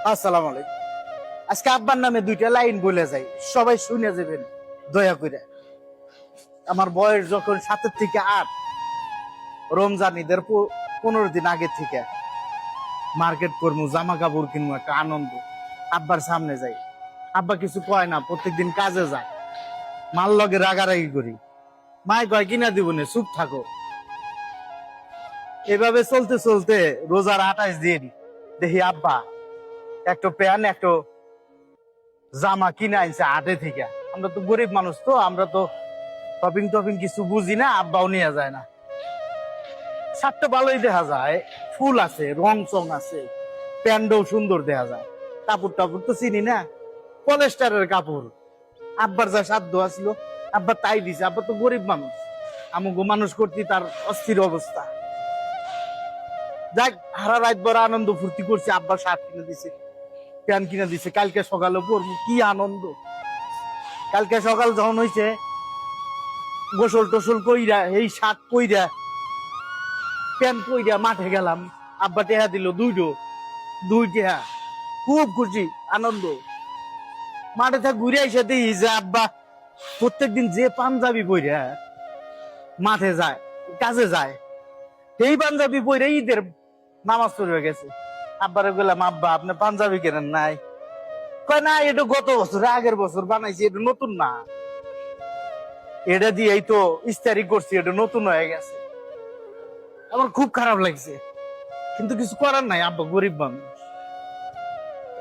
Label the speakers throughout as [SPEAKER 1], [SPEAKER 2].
[SPEAKER 1] আসসালামু আলাইকুম। আজকে আব্বার নামে দুইটা লাইন বলে যাই, সবাই শুনে যাবেন দয়া করে। আমার বয়স যখন 7 থেকে 8, রমজান ঈদের 15 দিন আগে থেকে মার্কেট করবো, জামা কাপড় কিনবো, একটা আনন্দ। আব্বার সামনে যাই, আব্বা কিছু কয় না, প্রত্যেকদিন কাজে যায়, মাল লগে রাগারাগি করি, মাই কয় কিনা দিব না, চুপ থাকো। এভাবে চলতে চলতে রোজার 28 দিন দেখি আব্বা একটা প্যান্ট একটা জামা কিনে আনছে হাটে থেকে। আমরা তো গরিব মানুষ, তো আমরা তো শপিং টপিং কিছু বুঝি না, আব্বাও নিয়ে যায় না। শার্টটা ভালোই দেখা যায়, ফুল আছে, রং চং আছে, প্যান্টও সুন্দর দেখা যায়, কাপড় টাপড় তো চিনি না, পলেস্টারের কাপড়। আব্বার যা সাধ্য আসলো আব্বা তাই দিছে। আব্বা তো গরিব মানুষ, আমাকে মানুষ করতে তার অস্থির অবস্থা। যাক, হারা রাত বড় আনন্দ ফুর্তি করছে, আব্বা শার্ট কিনে দিছে, প্যান্ট কিনে দিছে, কালকে সকালে পরবো, কি আনন্দ। কালকে সকাল যখন হয়েছে, গোসল টোসল কইরা, এই শার্ট কইরা প্যান্ট কইরা মাঠে গেলাম। আব্বা টেহা দিল দুই টেহা, খুব খুশি আনন্দ। মাঠে থাক ঘুরে এসে দেখি যে আব্বা প্রত্যেকদিন যে পাঞ্জাবি পইরা মাঠে যায়, কাজে যায়, এই পাঞ্জাবি পইরা ঈদের নামাজ পড়ে গেছে। আব্বারে বললাম, আব্বা আপনি পাঞ্জাবি কেনেন নাই? কয় না, এটা গত বছর আগের বছর বানাইছি, এটা নতুন না, এটা দিয়েই তো ইস্তারি করছি, এটা নতুন হয়ে গেছে। আমার খুব খারাপ লাগছে, কিন্তু কিছু করার নাই, আব্বা গরিব মানুষ।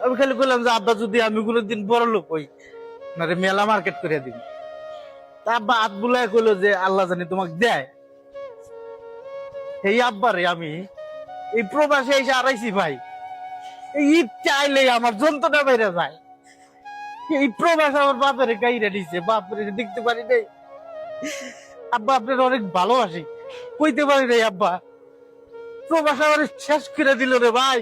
[SPEAKER 1] আমি খালি বললাম যে আব্বা যদি আমি কোনোদিন বড় লোক হই, মানে মেলা মার্কেট করে দিন। তা আব্বা হাত বুলায় কইলো যে আল্লাহ জানি তোমাকে দেয়। এই আব্বারে আমি এই প্রবাসে এসে আড়াইছি ভাই, এই ঈদ চাইলে আমার যন্ত্রটা বেড়ে যায়। এই প্রবাস আমার বাপের গাইরা দিছে, বাপরে দেখতে পারি নাই। আব্বা আপনার অনেক ভালোবাসি, কইতে পারি নাই আব্বা। প্রবাস আমার শেষ করে দিল রে ভাই।